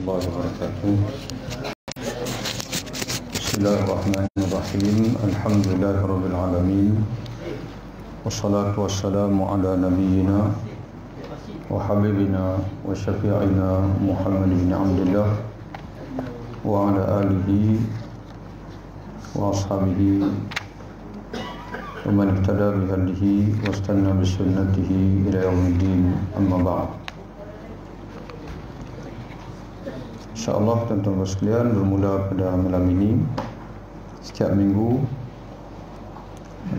warahmatullahi wabarakatuh. Bismillahirrahmanirrahim. Alhamdulillahirabbil alamin. Wassalatu wassalamu ala nabiyyina wa habibina wa syafi'ina Muhammad bin Abdullah wa ala alihi wa ashabihi wa man ihtada bi hadihi wastanna bi sunnatihi ila yaumiddin, amma ba'd. InsyaAllah tuan-tuan sekalian, bermula pada malam ini, setiap minggu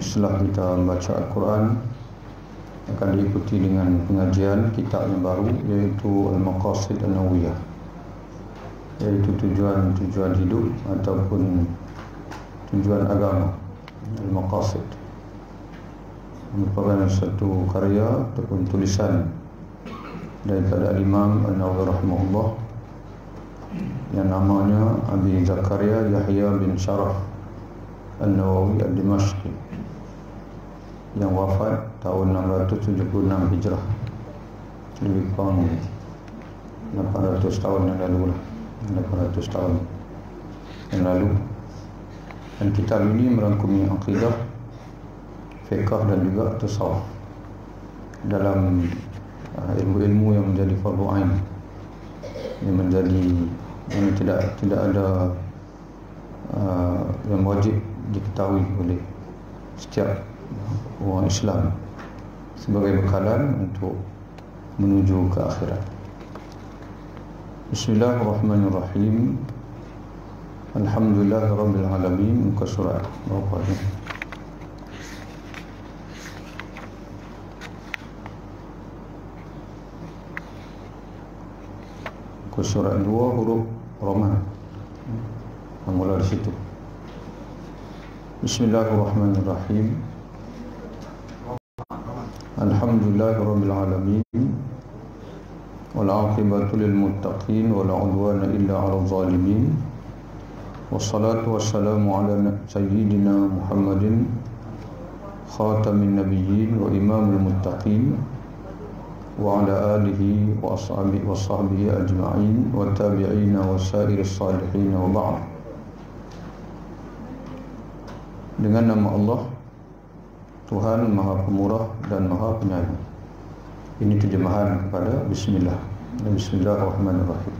setelah kita membaca Al-Quran akan diikuti dengan pengajian kitab yang baru, iaitu Al-Maqasid An-Nawiyah, iaitu tujuan hidup ataupun tujuan agama. Al-Maqasid merupakan satu karya ataupun tulisan daripada Imam An-Nawawi rahimahullah yang namanya Abi Zakaria Yahya bin Sharaf An-Nawawi Ad-Dimashqi, yang wafat tahun 676 Hijrah, lebih kurang 800 tahun yang lalu lah, 800 tahun yang lalu. Dan kitab ini merangkumi akidah, fiqh dan juga tasawuf dalam ilmu-ilmu yang menjadi fardu ain, yang tidak ada yang wajib diketahui oleh setiap orang Islam sebagai bekalan untuk menuju ke akhirat. Bismillahirrahmanirrahim. Alhamdulillahirabbil alamin. Muka surat berapa ni? Muka surat 2 huruf Roman. Mula di situ. Bismillahirrahmanirrahim. Alhamdulillahirabbil alamin. Wal 'aqibatu lil muttaqin wa la 'udwana illa 'alal zalimin. Wassalatu wassalamu ala sayyidina Muhammadin khatamin nabiyyin wa imamil muttaqin wa ala alihi wa sahbihi ajma'in wa tabi'ina wa sa'iris salihin wa ba'd. Dengan nama Allah, Tuhan Maha Pemurah dan Maha Penyayang. Ini terjemahan kepada Bismillah dan Bismillahirrahmanirrahim.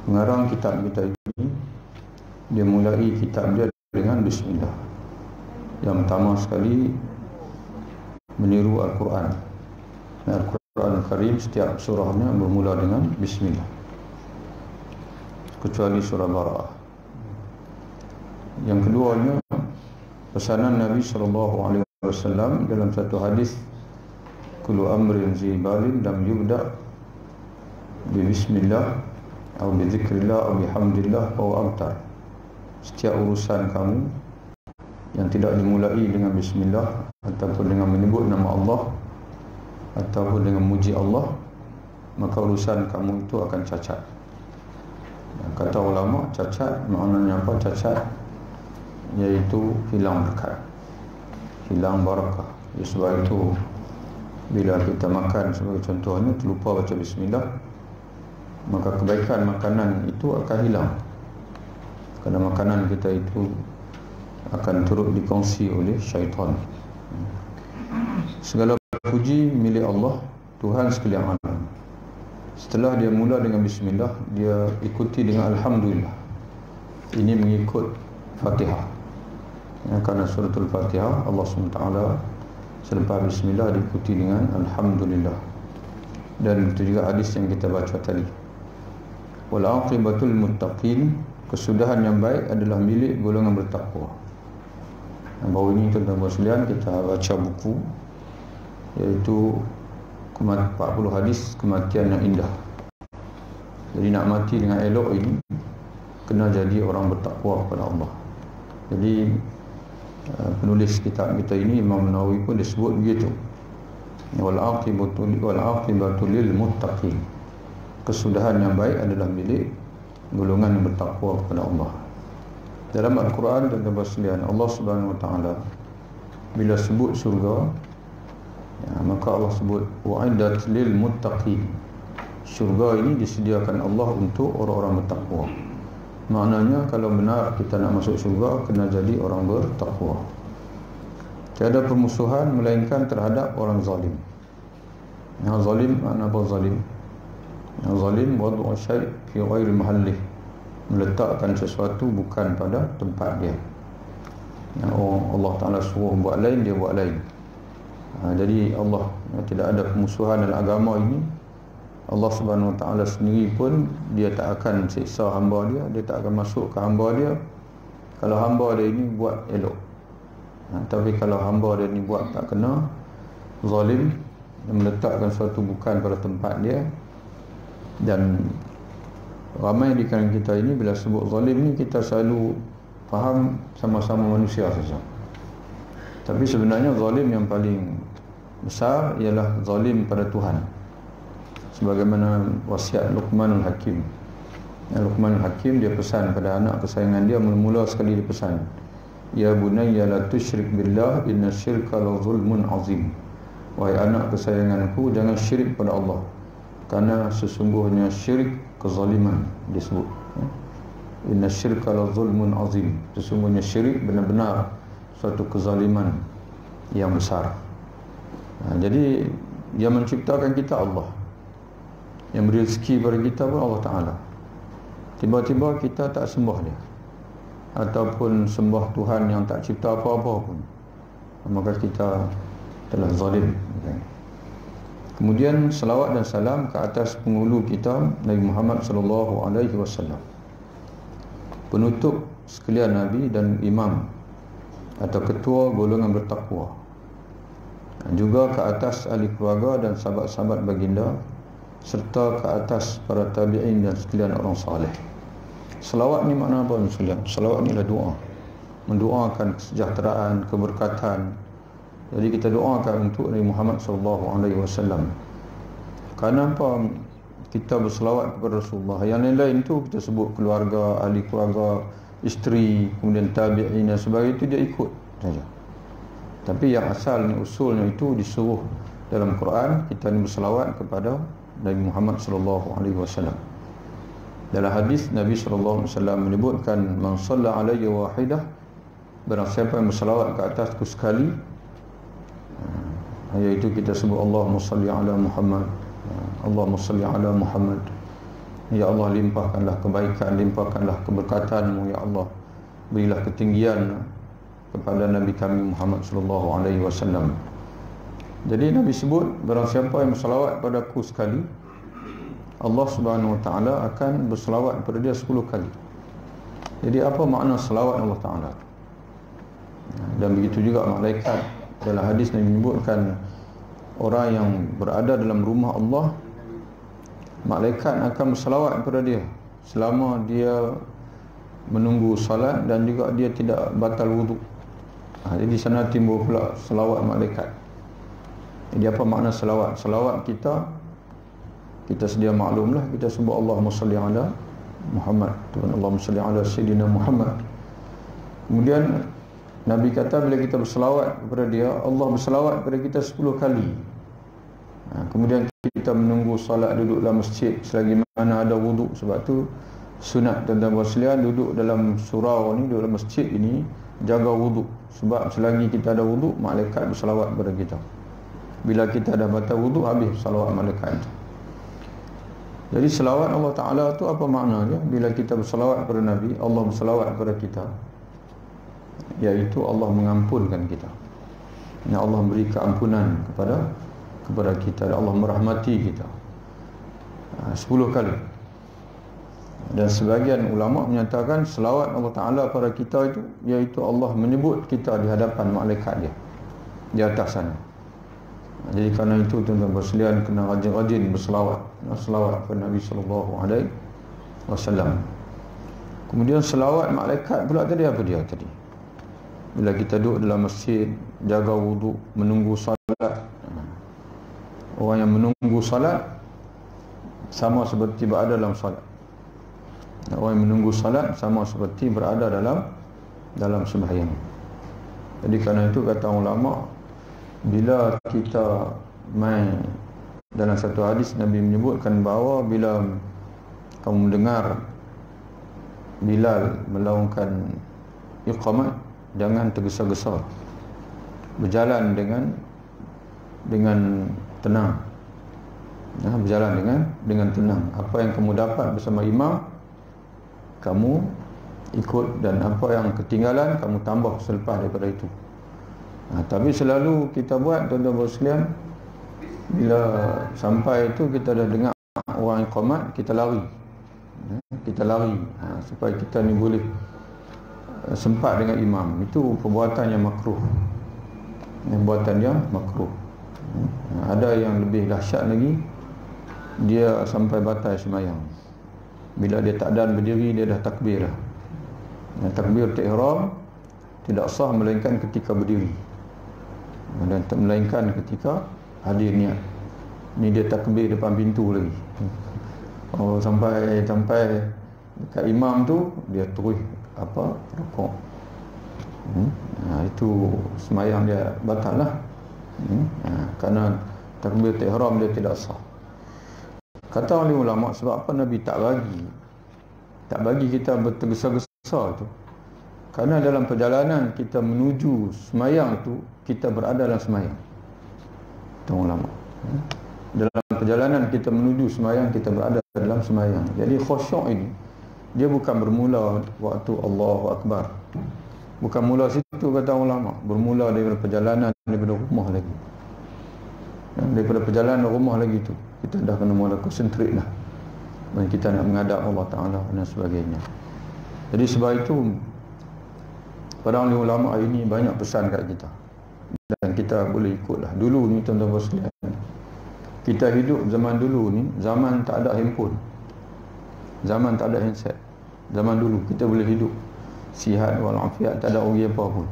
Pengarang kitab kita ini, dia mulai kitab dia dengan Bismillah. Yang pertama sekali meniru Al-Quran. Al-Quran Al-Karim setiap surahnya bermula dengan Bismillah, kecuali surah Bara'ah. Yang keduanya, pesanan Nabi SAW dalam satu hadis, kullu amrin zibalin lam yubda' bi bismillah atau bi zikrillah atau bihamdillah atau abtar. Setiap urusan kamu yang tidak dimulai dengan bismillah ataupun dengan menyebut nama Allah ataupun dengan muji Allah, maka urusan kamu itu akan cacat. Kata ulama, cacat maknanya apa? Cacat iaitu hilang berkat, hilang barakah. Sebab itu bila kita makan sebagai contohnya terlupa baca bismillah, maka kebaikan makanan itu akan hilang, kerana makanan kita itu akan turut dikongsi oleh syaitan. Segala puji milik Allah, Tuhan sekalian alam. Setelah dia mula dengan bismillah, dia ikuti dengan alhamdulillah. Ini mengikut Fatihah, kerana suratul Fatihah Allah SWT selepas bismillah diikuti dengan alhamdulillah. Dan itu juga hadis yang kita baca tadi, wal 'aqibatul muttaqin, kesudahan yang baik adalah milik golongan bertakwa. Baru ini tuan-tuan sekalian kita baca buku, iaitu 40 hadis kematian yang indah. Jadi nak mati dengan elok ini kena jadi orang bertakwa kepada Allah. Jadi penulis kitab kita ini, Imam Nawawi pun disebut begitu, wal 'aqibatu lil muttaqin, kesudahan yang baik adalah milik golongan yang bertakwa kepada Allah. Dalam Al-Quran dan Al-Baslian, Allah Subhanahu Wa Taala bila sebut surga, maka Allah sebut wa'iddat lil muttaqin, syurga ini disediakan Allah untuk orang-orang bertakwa. Maknanya kalau benar kita nak masuk syurga, kena jadi orang bertakwa. Tiada permusuhan melainkan terhadap orang zalim. Yang zalim, makna apa zalim? Yang zalim wad'u syai' fi ghairi mahallih, meletakkan sesuatu bukan pada tempat dia. Yang Allah Ta'ala suruh buat lain, dia buat lain. Jadi Allah tidak ada permusuhan dalam agama ini. Allah Subhanahu Wa Ta'ala sendiri pun dia tak akan siksa hamba dia, dia tak akan masuk ke hamba dia kalau hamba dia ini buat elok. Tapi kalau hamba dia ini buat tak kena, zalim, dia meletakkan sesuatu bukan pada tempat dia. Dan ramai di kalangan kita ini bila sebut zalim ni, kita selalu faham sama-sama manusia saja. Tapi sebenarnya zalim yang paling besar ialah zalim pada Tuhan. Sebagaimana wasiat Luqmanul Hakim. Luqmanul Hakim dia pesan pada anak kesayangan dia, mula-mula sekali dia pesan, ya bunayya la tusyrik billah inna syirka la zulmun azim. Wahai anak kesayanganku, jangan syirik pada Allah, kerana sesungguhnya syirik kezaliman disebut. Inna syirka la zulmun azim. Sesungguhnya syirik benar-benar suatu kezaliman yang besar. Jadi yang menciptakan kita Allah, yang beri rezeki pada kita pun Allah Ta'ala. Tiba-tiba kita tak sembah dia, ataupun sembah Tuhan yang tak cipta apa-apa pun, maka kita telah zalim. Kemudian salawat dan salam ke atas penghulu kita Nabi Muhammad sallallahu alaihi wasallam, penutup sekalian Nabi dan imam atau ketua golongan bertakwa, dan juga ke atas ahli keluarga dan sahabat-sahabat baginda, serta ke atas para tabi'in dan sekalian orang saleh. Selawat ni makna apa sekalian? Selawat ni adalah doa, mendoakan kesejahteraan, keberkatan. Jadi kita doakan untuk Nabi Muhammad sallallahu alaihi wasallam. Kerana apa kita berselawat kepada Rasulullah? Yang lain-lain tu kita sebut keluarga, ahli keluarga, isteri, kemudian tabi'in dan sebagainya, itu dia ikut saja. Tapi yang asalnya, usulnya itu disuruh dalam Quran kita ni berselawat kepada Nabi Muhammad sallallahu alaihi wasallam. Dalam hadis Nabi sallallahu alaihi wasallam menyebutkan, man shalla alayya wahidah, barang siapa yang berselawat ke atasku sekali, iaitu kita sebut Allahumma salli ala Muhammad, Allahumma salli ala Muhammad, ya Allah limpahkanlah kebaikan, limpahkanlah keberkatan-Mu ya Allah, berilah ketinggian kepada Nabi kami Muhammad sallallahu alaihi wasallam. Jadi Nabi sebut, barang siapa yang berselawat padaku sekali, Allah Subhanahu Wa Ta'ala akan berselawat kepada dia 10 kali. Jadi apa makna selawat Allah Ta'ala? Dan begitu juga malaikat. Dalam hadis Nabi menyebutkan, orang yang berada dalam rumah Allah, malaikat akan berselawat kepada dia selama dia menunggu salat, dan juga dia tidak batal wuduk. Jadi di sana timbul pula selawat malaikat. Jadi apa makna selawat? Selawat kita sedia maklumlah, kita sebut Allahumma salli ala Muhammad, Allahumma salli ala Sayyidina Muhammad. Kemudian Nabi kata bila kita berselawat kepada dia, Allah berselawat kepada kita 10 kali. Kemudian kita menunggu salat, duduk dalam masjid selagi mana ada wuduk. Sebab tu sunat tuan-tuan dan sekalian, duduk dalam surau ni, duduk dalam masjid ini, jaga wuduk. Sebab selagi kita ada wuduk, malaikat berselawat kepada kita. Bila kita dah batal wuduk, habis salawat malaikat itu. Jadi selawat Allah Ta'ala tu apa maknanya? Bila kita berselawat kepada Nabi, Allah berselawat kepada kita, iaitu Allah mengampunkan kita. Ya, Allah beri keampunan kepada kita, Allah merahmati kita 10 kali. Dan sebagian ulama menyatakan selawat Allah Ta'ala pada kita itu, iaitu Allah menyebut kita di hadapan malaikat dia di atas sana. Jadi kerana itu tuan-tuan sekalian, kena rajin-rajin berselawat, selawat kepada Nabi sallallahu alaihi wasallam. Kemudian selawat malaikat pula tadi, apa dia tadi? Bila kita duduk dalam masjid, jaga wuduk, menunggu salat. Orang yang menunggu salat sama seperti berada dalam salat. Orang yang menunggu salat sama seperti berada dalam sembahyang. Jadi kerana itu kata ulama, bila kita dalam satu hadis Nabi menyebutkan bahawa bila kamu mendengar Bilal melaungkan iqamat, jangan tergesa-gesa, berjalan dengan tenang. Berjalan dengan tenang. Apa yang kamu dapat bersama imam, kamu ikut, dan apa yang ketinggalan kamu tambah selepas daripada itu. Tapi selalu kita buat, tuan-tuan sekalian, bila sampai itu kita dah dengar orang iqamat, kita lari. Supaya kita ni boleh sempat dengan imam. Itu perbuatan yang makruh. Ada yang lebih dahsyat lagi, dia sampai batal sembahyang. Bila dia tak dan berdiri, dia dah takbir dah. Takbir ihram tidak sah melainkan ketika berdiri, dan melainkan ketika hadir niat. Ni dia takbir depan pintu lagi. Sampai dekat imam tu dia terus rukuk. Itu sembahyang dia batal lah. Kerana takbir ihram dia tidak sah. Kata oleh ulama, sebab apa Nabi tak bagi kita bertergesa-gesa tu? Kerana dalam perjalanan kita menuju sembahyang tu, kita berada dalam sembahyang. Kata ulama, dalam perjalanan kita menuju sembahyang, kita berada dalam sembahyang. Jadi khusyuk ini dia bukan bermula waktu Allahu Akbar. Bukan mula situ, kata ulama. Bermula daripada perjalanan, daripada rumah lagi. Daripada perjalanan rumah lagi tu, kita dah kena mula konsentrate lah. Dan kita nak menghadap Allah Ta'ala dan sebagainya. Jadi sebab itu, para ulama hari ini banyak pesan kat kita. Dan kita boleh ikutlah. Dulu ni, tuan-tuan sekalian, kita hidup zaman dulu ni, zaman tak ada handphone, zaman tak ada handset. Zaman dulu kita boleh hidup sihat walafiat, tak ada ugi apa pun.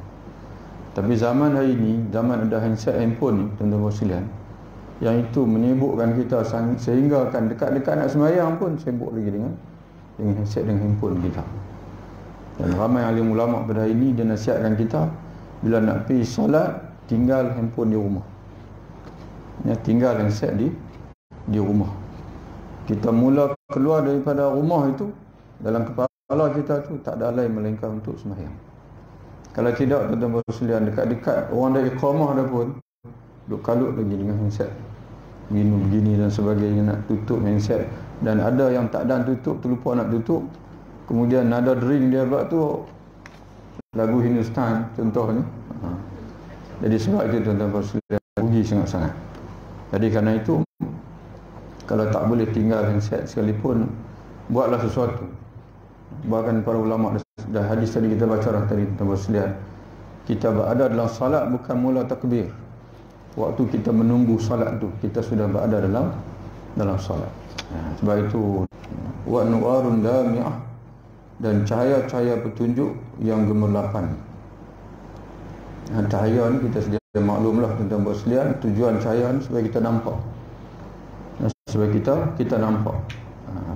Tapi zaman hari ini, zaman ada handphone ni, tuan-tuan sekalian, yang itu menyibukkan kita sehingga kan dekat-dekat nak sembahyang pun sibuk lagi dengan handset, dengan handphone kita. Dan ramai alim ulama pada hari ini dia nasihatkan kita, bila nak pergi solat, tinggal handphone di rumah. Tinggal handset di rumah. Kita mula keluar daripada rumah itu, dalam kepala kita tu tak ada lain melainkan untuk sembahyang. Kalau tidak, tuan-tuan sekalian, dekat-dekat orang dah iqamah dah pun duk kalut lagi dengan handset, minum begini dan sebagainya, nak tutup handset. Dan ada yang tak dan tutup, terlupa nak tutup, kemudian nada dering dia buat tu lagu Hindustan contohnya. Jadi sebab itu, tuan-tuan sekalian, rugi sangat-sangat. Jadi kerana itu, kalau tak boleh tinggal handset sekalipun, buatlah sesuatu. Bahkan para ulama dah hadis tadi kita baca dah tadi, tuan-tuan sekalian, kita berada dalam salat bukan mula takbir. Waktu kita menunggu salat tu, kita sudah berada dalam salat. Sebab itu, wa nuwarun dami'ah, dan cahaya-cahaya petunjuk yang gemerlapan. Cahaya ni kita sedia maklumlah, tuan-tuan sekalian, tujuan cahaya ni supaya kita nampak. Supaya kita nampak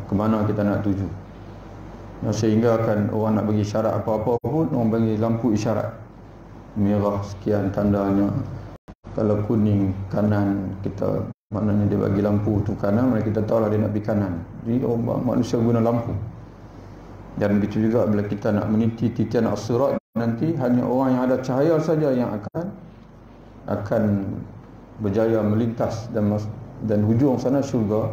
ke mana kita nak tuju. Sehingga kan orang nak bagi isyarat apa-apa pun, orang bagi lampu isyarat. Merah sekian tandanya. Kalau kuning kanan, kita maknanya dia bagi lampu tu kanan, mana kita tahu lah dia nak pergi kanan. Jadi manusia guna lampu. Dan begitu juga bila kita nak meniti titian as-sirat, nanti hanya orang yang ada cahaya saja yang akan berjaya melintas dan hujung sana syurga.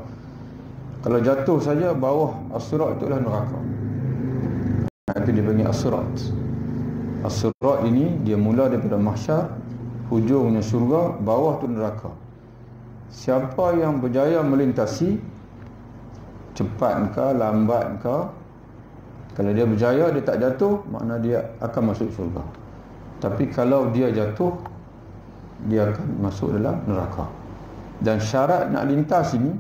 Kalau jatuh saja bawah as-sirat itulah neraka. Itu dia panggil as-sirat. As-sirat ini dia mula daripada mahsyar, hujungnya syurga, bawah tu neraka. Siapa yang berjaya melintasi, cepat ke lambat ke, kalau dia berjaya, dia tak jatuh, makna dia akan masuk syurga. Tapi kalau dia jatuh, dia akan masuk dalam neraka. Dan syarat nak lintas ini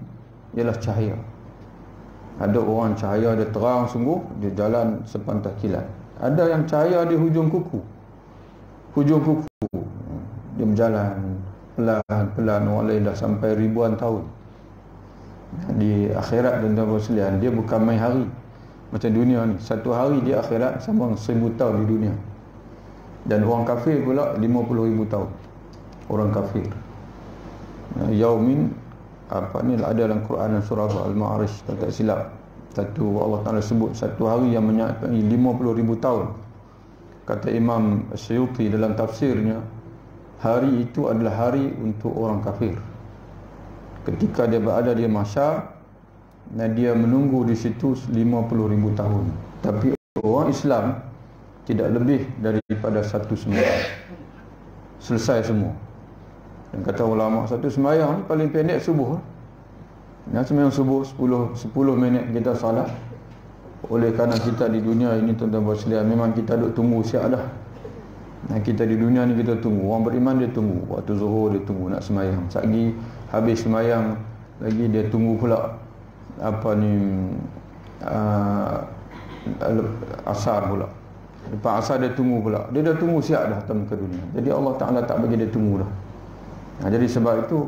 ialah cahaya. Ada orang cahaya dia terang sungguh, dia jalan sepantas kilat. Ada yang cahaya di hujung kuku. Dia berjalan pelan-pelan, orang lain dah sampai ribuan tahun. Di akhirat, tuan-tuan sekalian, dia bukan main hari. Macam dunia ni, satu hari di akhirat sama 1000 tahun di dunia. Dan orang kafir pula 50,000 tahun. Orang kafir, yaumin ada dalam Quran surah Al-Ma'arij, kalau tak silap, Allah Ta'ala sebut satu hari yang menyertai 50,000 tahun. Kata Imam Suyuti dalam tafsirnya, hari itu adalah hari untuk orang kafir. Ketika dia berada di mahsyar, dan dia menunggu di situ 50,000 tahun. Tapi orang Islam tidak lebih daripada satu sembahyang, selesai semua. Dan kata ulama, satu sembahyang ni paling pendek subuh. Sembahyang subuh 10 minit kita salat. Oleh kerana kita di dunia ini, tuan-tuan dan sekalian, memang kita duk tunggu siap dah. Kita di dunia ni kita tunggu. Orang beriman dia tunggu, waktu zuhur dia tunggu nak sembahyang. Lagi habis sembahyang lagi dia tunggu pula asar pula. Lepas asar dia tunggu pula. Dia dah tunggu siap dah atas muka dunia. Jadi Allah Ta'ala tak bagi dia tunggu dah. Jadi sebab itu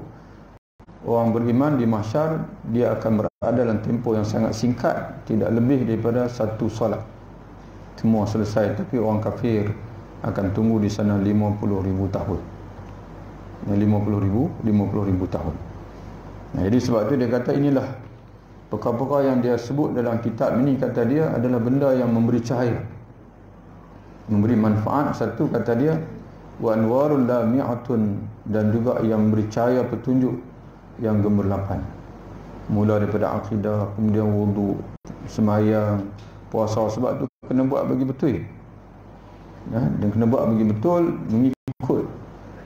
orang beriman di mahsyar, dia akan berada dalam tempoh yang sangat singkat, tidak lebih daripada satu solat. Semua selesai. Tapi orang kafir akan tunggu di sana 50,000 tahun. 50,000 tahun. Jadi sebab itu dia kata inilah perkara-perkara yang dia sebut dalam kitab ini, kata dia adalah benda yang memberi cahaya, memberi manfaat. Satu, kata dia, wa anwarul lami'atun, dan juga yang memberi cahaya petunjuk yang gemerlapan. Mula daripada akidah, kemudian wudu, sembahyang, puasa. Sebab tu kena buat bagi betul. Dan kena buat bagi betul mengikut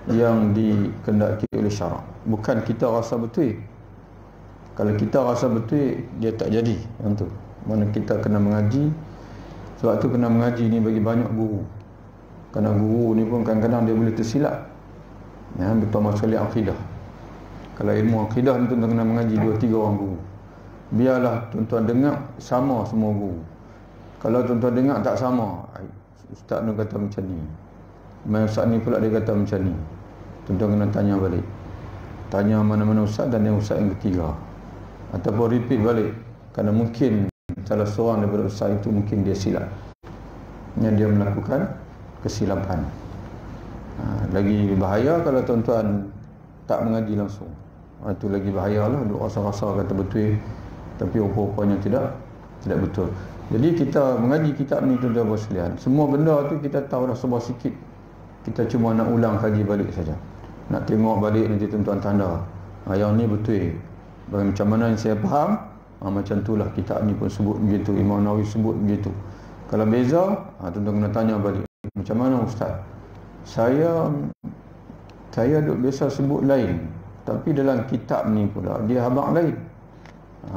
yang dikehendaki oleh syarak. Bukan kita rasa betul. Kalau kita rasa betul, dia tak jadi. Yang tu. Mana kita kena mengaji. Sebab tu kena mengaji ni bagi banyak guru. Kerana guru ni pun kadang-kadang dia boleh tersilap. Terutama sekali akidah. Kalau ilmu akidah ni tuan-tuan kena mengaji 2-3 orang guru. Biarlah tuan-tuan dengar sama semua guru. Kalau tuan-tuan dengar tak sama, ustaz ni kata macam ni, ustaz ni pula dia kata macam ni, tuan-tuan kena tanya balik. Tanya mana-mana ustaz dan yang ustaz yang ketiga. Ataupun repeat balik. Kerana mungkin salah seorang daripada ustaz itu mungkin dia silap. Dia melakukan kesilapan. Lagi bahaya kalau tuan-tuan tak mengaji langsung. Itu lagi bahayalah. Duk rasa-rasa kata betul, tapi rupa-rupanya tidak betul. Jadi kita mengaji kitab ni, tuan-tuan dan sekalian, semua benda tu kita tahu dah sebab sikit. Kita cuma nak ulang kaji balik saja. Nak tengok balik nanti tuan-tuan tanda. Yang ni betul. Macam mana yang saya faham, macam itulah kitab ni pun sebut begitu, Imam Nawawi sebut begitu. Kalau beza, tuan-tuan kena tanya balik. Macam mana ustaz? Saya duk biasa sebut lain, tapi dalam kitab ni pula dia habaq lain.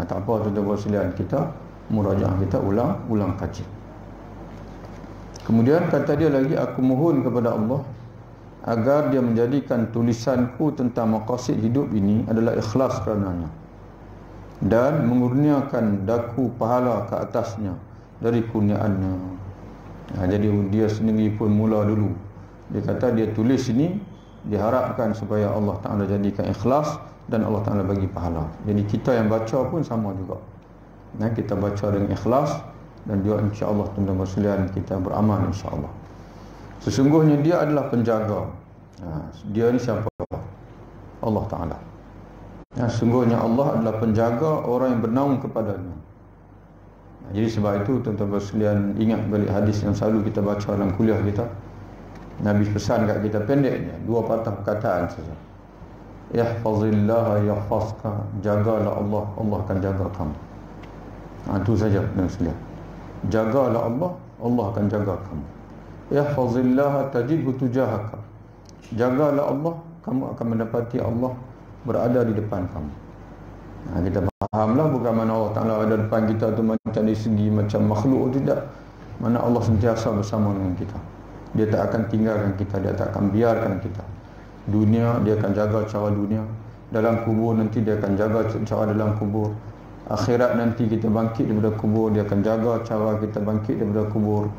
Tak apa tuan-tuan dan sekalian, kita murajaah, kita ulang kaji. Kemudian kata dia lagi, aku mohon kepada Allah agar dia menjadikan tulisanku tentang maqasid hidup ini adalah ikhlas kerananya, dan mengurniakan daku pahala ke atasnya dari kurniaannya. Jadi dia sendiri pun mula dulu, dia kata dia tulis ini diharapkan supaya Allah Ta'ala jadikan ikhlas dan Allah Ta'ala bagi pahala. Jadi kita yang baca pun sama juga. Kita baca dengan ikhlas, dan juga insya-Allah tuan-tuan sekalian kita beramal insya-Allah. Sesungguhnya dia adalah penjaga. Dia ni siapa? Allah Ta'ala. Sesungguhnya Allah adalah penjaga orang yang bernaung kepadanya. Jadi sebab itu tuan-tuan sekalian ingat balik hadis yang selalu kita baca dalam kuliah kita. Nabi pesan kat kita pendeknya 2 patah perkataan saja. Ihfazillah yahfazka, jagalah Allah, Allah akan jaga kamu. Itu saja tuan-tuan sekalian. Jagalah Allah, Allah akan jaga kamu. Ihfazillah tajidhu tujahaka. Jagalah Allah, kamu akan mendapati Allah berada di depan kamu. Kita fahamlah bukan mana Allah Ta'ala ada depan kita tu macam dari segi macam makhluk, tidak. Mana Allah sentiasa bersama dengan kita. Dia tak akan tinggalkan kita, dia tak akan biarkan kita. Dunia dia akan jaga cara dunia, dalam kubur nanti dia akan jaga cara dalam kubur, akhirat nanti kita bangkit daripada kubur, dia akan jaga cara kita bangkit daripada kubur.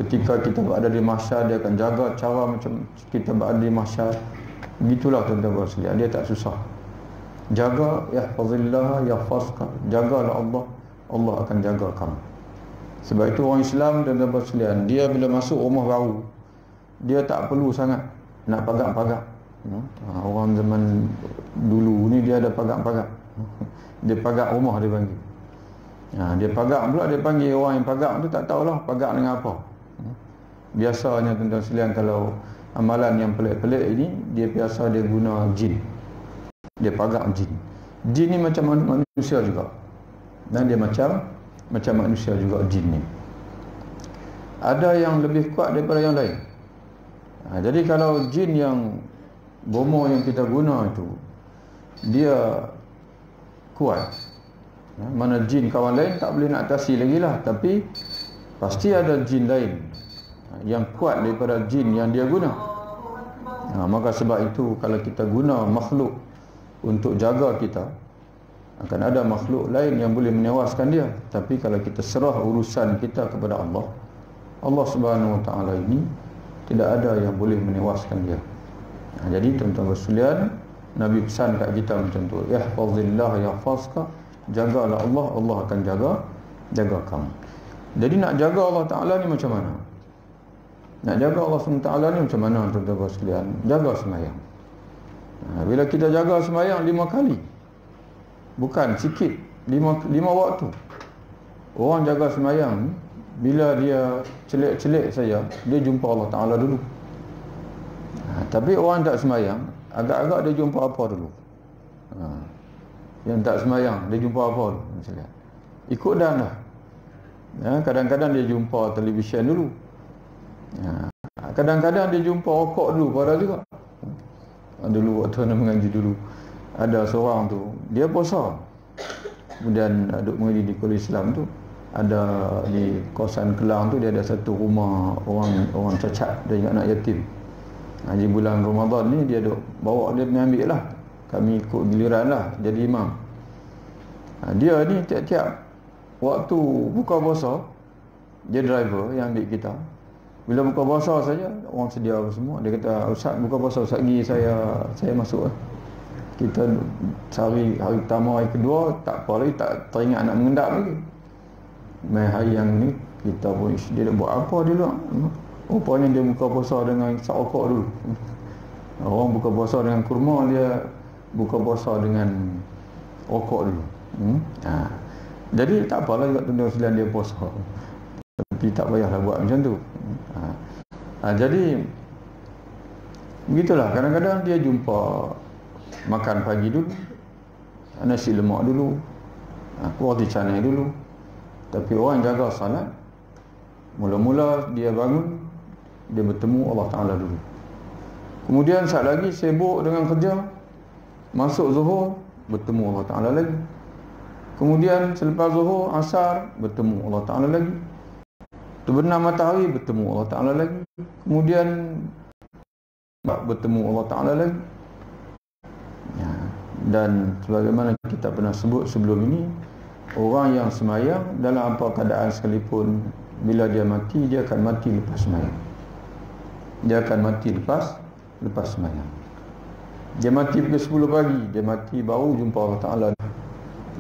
Ketika kita berada di mahsyar, dia akan jaga cara macam kita berada di mahsyar. Begitulah tuan-tuan sekalian, dia tak susah. Jaga, yahfazillah yahfazka, jagalah Allah, Allah akan jaga kamu. Sebab itu orang Islam tuan-tuan sekalian, dia bila masuk rumah baru, dia tak perlu sangat nak pagar-pagar. Orang zaman dulu ni dia ada pagar-pagar. Dia pagar rumah dia panggil. Dia pagar pula, dia panggil orang yang pagar tu tak tahulah pagar dengan apa. Biasanya tuan-tuan sekalian, kalau amalan yang pelik-pelik ini, dia biasa dia guna jin. Dia pagar jin. Jin ni macam manusia juga. Dan dia macam manusia juga jin ni. Ada yang lebih kuat daripada yang lain. Jadi kalau jin yang bomo yang kita guna itu, dia kuat. Mana jin kawan lain tak boleh nak atasi lagi lah. Tapi pasti ada jin lain yang kuat daripada jin yang dia guna. Maka sebab itu kalau kita guna makhluk untuk jaga kita, akan ada makhluk lain yang boleh menewaskan dia. Tapi kalau kita serah urusan kita kepada Allah, Allah Subhanahu Wa Taala ini tidak ada yang boleh menewaskan dia. Jadi tuan-tuan sekalian, Nabi pesan kat kita macam tu, ihfazillah yahfazka, jagalah Allah, Allah akan jaga kamu. Jadi nak jaga Allah Taala ni macam mana? Nak jaga Allah SWT ni macam mana tuan-tuan sekalian? Jaga sembahyang. Bila kita jaga sembahyang 5 kali, bukan sikit, 5 waktu. Orang jaga sembahyang, bila dia celik-celik saja, dia jumpa Allah Ta'ala dulu. Tapi orang tak sembahyang, agak-agak dia jumpa apa dulu? Yang tak sembahyang, dia jumpa apa dulu? Ikut dan lah. Kadang-kadang dia jumpa televisyen dulu. Kadang-kadang dia jumpa rokok dulu, pada juga. Dulu waktu nak mengaji dulu, ada seorang tu, dia puasa, kemudian duduk mengaji di Kuala Islam tu, ada di kawasan Kelang tu, dia ada satu rumah orang cacat dan anak yatim. Haji bulan Ramadan ni dia duk bawa dia mengambil lah, kami ikut giliran lah jadi imam. Dia ni tiap-tiap waktu buka puasa, dia driver yang ambil kita. Bila buka puasa saja, orang sedia semua. Dia kata, Ustaz buka puasa, Ustaz pergi saya masuk lah. Kita hari pertama, hari kedua, tak apa lagi, tak teringat nak mengendap lagi. Mai hari yang ni, kita pun, dia buat apa dia lah. Rupanya dia buka puasa dengan isap rokok dulu. Orang buka puasa dengan kurma, dia buka puasa dengan rokok dulu. Jadi tak apalah juga tuan-tuan sekalian dia puasa. Tapi tak payahlah buat macam tu. Jadi begitulah, kadang-kadang dia jumpa makan pagi dulu, nasi lemak dulu, roti canai dulu. Tapi orang jaga salat, mula-mula dia bangun, dia bertemu Allah Ta'ala dulu. Kemudian saat lagi sibuk dengan kerja, masuk zuhur, bertemu Allah Ta'ala lagi. Kemudian selepas zuhur, asar, bertemu Allah Ta'ala lagi. Terbenam matahari, bertemu Allah Ta'ala lagi. Kemudian bertemu Allah Ta'ala lagi. Dan sebagaimana kita pernah sebut sebelum ini, orang yang sembahyang dalam apa keadaan sekalipun, bila dia mati, dia akan mati lepas sembahyang. Dia akan mati lepas sembahyang. Dia mati pukul 10 pagi, dia mati baru jumpa Allah Ta'ala.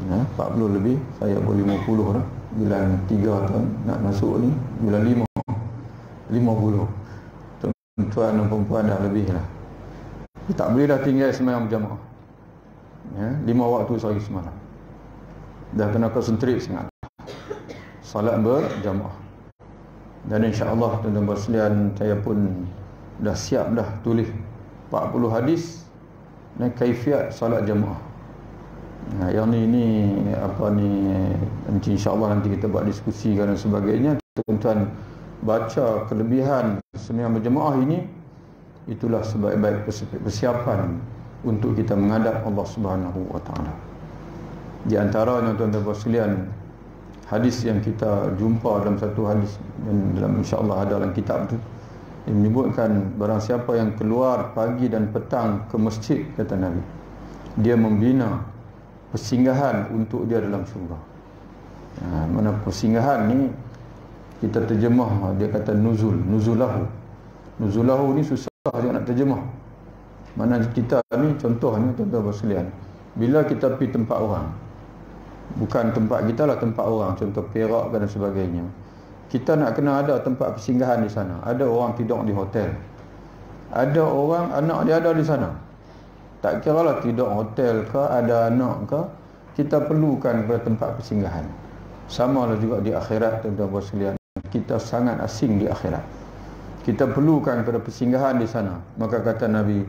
40 lebih, saya pun 50 dah. Bulan 3 tahun nak masuk ni, bulan 50. Tuan-tuan dan perempuan dah lebih lah. Dia tak boleh dah tinggal sembahyang berjamaah. 5 waktu sehari semalam. Dah kena konsentrate sangat salat berjamaah. Dan insya-Allah tuan-tuan sekalian, saya pun dah siap dah tulis 40 hadis dan kaifiat salat jamaah. Yang ni apa ni, insya-Allah nanti kita buat diskusi dan sebagainya. Tuan-tuan baca kelebihan sembahyang berjamaah ini, itulah sebaik-baik persiapan untuk kita menghadap Allah Subhanahu Wa Taala. Di antaranya tuan-tuan sekalian, hadis yang kita jumpa dalam satu hadis, dan dalam insya-Allah ada dalam kitab tu, yang menyebutkan barang siapa yang keluar pagi dan petang ke masjid, kata Nabi, dia membina persinggahan untuk dia dalam syurga. Mana persinggahan ni kita terjemah, dia kata nuzulahu ni susah dia nak terjemah. Mana kita ni contohnya tuan-tuan sekalian, bila kita pergi tempat orang, bukan tempat kita lah, tempat orang, contoh Perak dan sebagainya, kita nak kena ada tempat persinggahan di sana. Ada orang tidur di hotel, ada orang anak dia ada di sana. Tak kira lah tidur hotel ke, ada anak ke, kita perlukan kepada tempat persinggahan. Sama lah juga di akhirat, tuan-tuan sekalian. Kita sangat asing di akhirat. Kita perlukan kepada persinggahan di sana. Maka kata Nabi,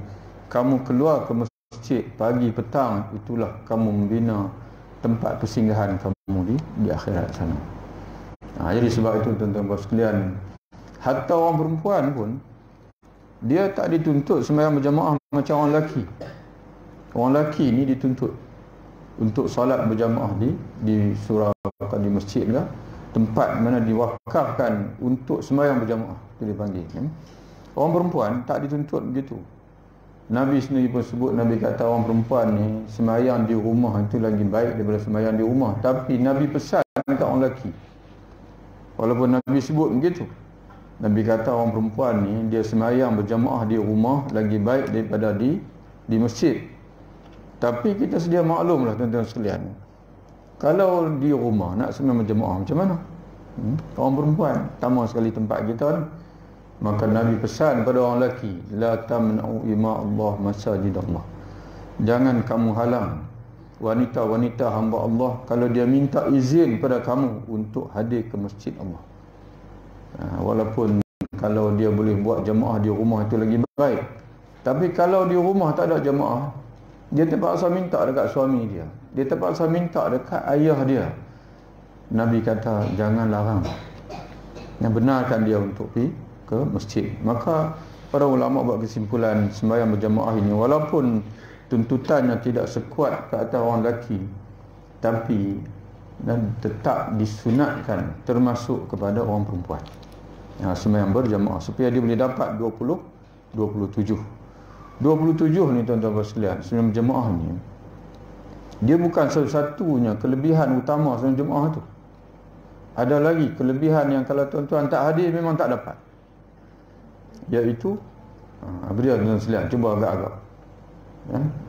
kamu keluar ke masjid pagi petang, itulah kamu membina tempat persinggahan kamu di akhirat sana. Jadi sebab itu tuan-tuan sekalian, hatta orang perempuan pun dia tak dituntut sembahyang berjamaah macam orang lelaki. Orang lelaki ni dituntut untuk solat berjamaah di surau, di masjid ke, tempat mana diwakafkan untuk sembahyang berjamaah, itu dipanggil. Orang perempuan tak dituntut begitu. Nabi sendiri pun sebut, Nabi kata orang perempuan ni sembahyang di rumah itu lagi baik daripada sembahyang di rumah. Tapi Nabi pesan kat orang lelaki, walaupun Nabi sebut begitu, Nabi kata orang perempuan ni dia sembahyang berjamaah di rumah lagi baik daripada di masjid. Tapi kita sedia maklumlah tuan-tuan sekalian, kalau di rumah nak sembahyang berjamaah macam mana? Orang perempuan, pertama sekali tempat kita ni. Maka Nabi pesan pada orang lelaki, la tamna'u ima Allah masajid Allah. Jangan kamu halang wanita-wanita hamba Allah kalau dia minta izin pada kamu untuk hadir ke masjid Allah. Walaupun kalau dia boleh buat jamaah di rumah itu lagi baik. Tapi kalau di rumah tak ada jamaah, dia terpaksa minta dekat suami dia, dia terpaksa minta dekat ayah dia. Nabi kata jangan larang, yang benarkan dia untuk pergi ke masjid. Maka para ulama buat kesimpulan sembahyang berjamaah ini, walaupun tuntutannya tidak sekuat ke atas orang lelaki, tapi dan tetap disunatkan termasuk kepada orang perempuan sembahyang berjamaah, supaya dia boleh dapat 27 ni tuan-tuan sekalian. Sembahyang berjamaah ni dia bukan satu-satunya kelebihan utama sembahyang berjamaah tu. Ada lagi kelebihan yang kalau tuan-tuan tak hadir memang tak dapat, iaitu apa dia tuan-tuan sekalian? Cuba agak-agak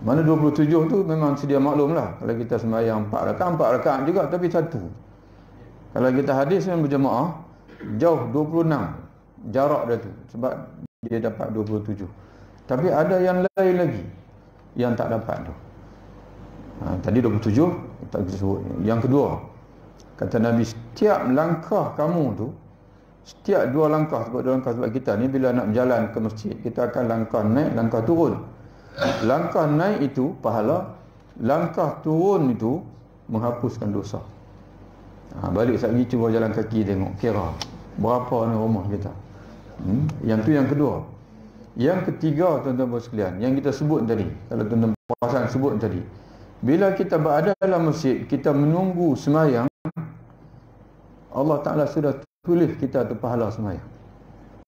mana 27 tu memang sedia maklum lah. Kalau kita sembahyang 4 rakaat juga, tapi satu. Kalau kita hadir sembahyang berjamaah, jauh 26 jarak dia tu, sebab dia dapat 27. Tapi ada yang lain lagi yang tak dapat tu. Tadi 27 tak kita sebut. Yang kedua, kata Nabi, setiap langkah kamu tu, setiap 2 langkah, sebab 2 langkah, sebab kita ni bila nak berjalan ke masjid, kita akan langkah naik, langkah turun. Langkah naik itu pahala, langkah turun itu menghapuskan dosa. Balik sekali cuba jalan kaki, tengok kira berapa ni rumah kita. Yang tu yang kedua. Yang ketiga tuan-tuan sekalian, yang kita sebut tadi, kalau tuan-tuan perasan sebut tadi, bila kita berada dalam masjid, kita menunggu sembahyang, Allah Ta'ala sudah tulis kita tu pahala sembahyang.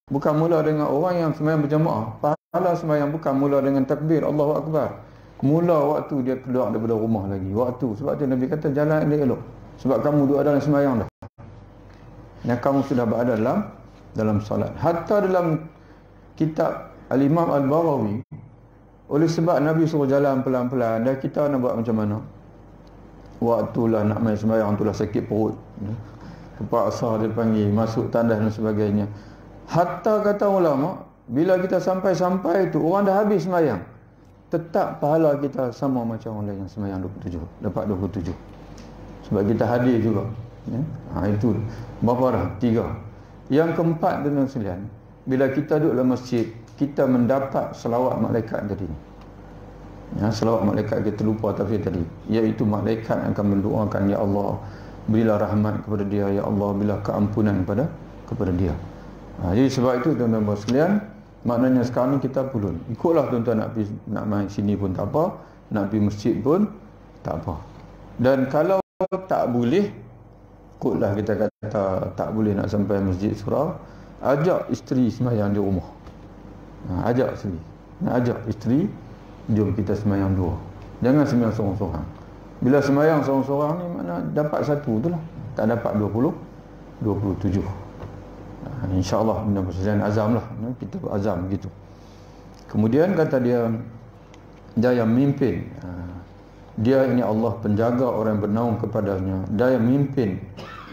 Bukan mula dengan orang yang sembahyang berjamaah. Pahala sembahyang bukan mula dengan takbir Allahu Akbar, mula waktu dia keluar daripada rumah lagi. Waktu, sebab tu Nabi kata jalan elok-elok, sebab kamu duduk dalam sembahyang dah, yang kamu sudah berada dalam solat. Hatta dalam kitab Al-Imam Al-Baghawi, oleh sebab Nabi suruh jalan pelan-pelan, dan kita nak buat macam mana? Waktulah nak main sembahyang itulah sakit perut, terpaksa dia panggil masuk tandas dan sebagainya. Hatta kata ulama, bila kita sampai itu orang dah habis sembahyang, tetap pahala kita sama macam orang lain yang sembahyang 27, dapat 27, sebab kita hadir juga. Itu berapa dah? 3. Yang keempat tuan-tuan sekalian, bila kita duduk dalam masjid, kita mendapat selawat malaikat tadi. Selawat malaikat kita lupa tafsir tadi, iaitu malaikat akan mendoakan, ya Allah berilah rahmat kepada dia, ya Allah berilah keampunan kepada dia. Jadi sebab itu tuan-tuan sekalian, maknanya sekarang ni kita perlu ikutlah tuan-tuan, nak main sini pun tak apa, nak pergi masjid pun tak apa. Dan kalau tak boleh, ikutlah kita kata tak boleh nak sampai masjid surau, ajak isteri sembahyang di rumah. Ajak isteri, nak ajak isteri, jom kita sembahyang 2. Jangan sembahyang seorang-seorang. Bila sembahyang seorang-seorang ni mana dapat satu tu lah, tak dapat 27. InsyaAllah benda persediaan azam lah, kita berazam gitu. Kemudian kata dia yang memimpin, dia ini Allah penjaga orang yang bernaung kepadanya, dia yang memimpin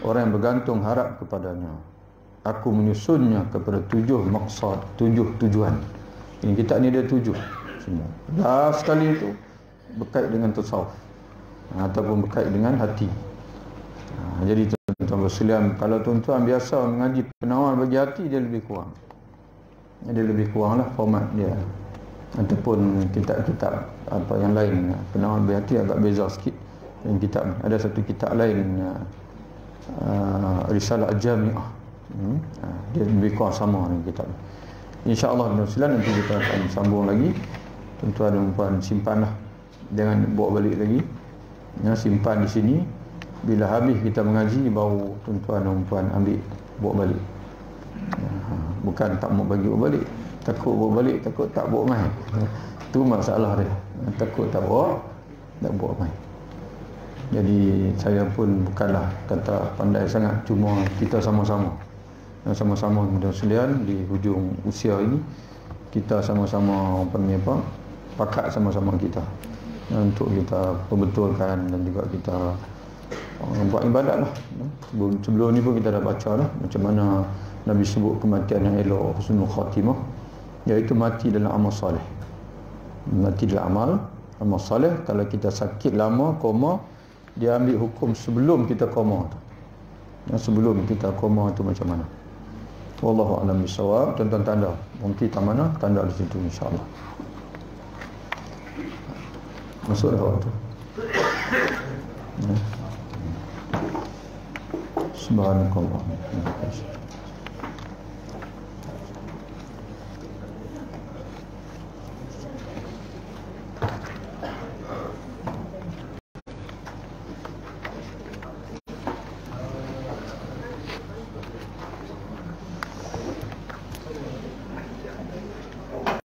orang yang bergantung harap kepadanya. Aku menyusunnya kepada 7 maksud, 7 tujuan. Ini kita ni ada 7 semua. Last sekali itu berkait dengan tasawuf. ataupun berkait dengan hati. Jadi tuan-tuan berselim, kalau tuan-tuan biasa mengaji penawar bagi hati, dia lebih kurang. Dia lebih kurang lah format dia. Ataupun kitab-kitab apa yang lain, penawar bagi hati agak beza sikit dengan kitab ni. Ada satu kitab lain, Risalah Al-Jami'ah, dia lebih kurang sama dengan kitab ni. InsyaAllah nanti kita akan sambung lagi. Tuan-tuan dan puan simpanlah, jangan bawa balik lagi. Simpan di sini. Bila habis kita mengaji, baru tuan-tuan dan puan ambil bawa balik. Bukan tak mau bagi bawa balik, takut bawa balik, takut tak bawa mai. Itu masalah dia. Takut tak bawa mai. Jadi saya pun bukanlah kata pandai sangat, cuma kita sama-sama mudah sekalian di hujung usia ini, kita sama-sama pakat sama-sama kita untuk kita perbetulkan dan juga kita buat ibadat lah. Sebelum ni pun kita dah baca lah macam mana Nabi sebut kematian yang elok, husnul khatimah, iaitu mati dalam amal soleh. Mati dalam amal soleh. Kalau kita sakit lama, koma, dia ambil hukum sebelum kita koma tu. Sebelum kita koma tu macam mana. Wallahu a'lam bissawab. Tuan-tuan tanda mungkin tak mana, tanda di situ insya-Allah. Masuk dah waktu. Subhanakallah.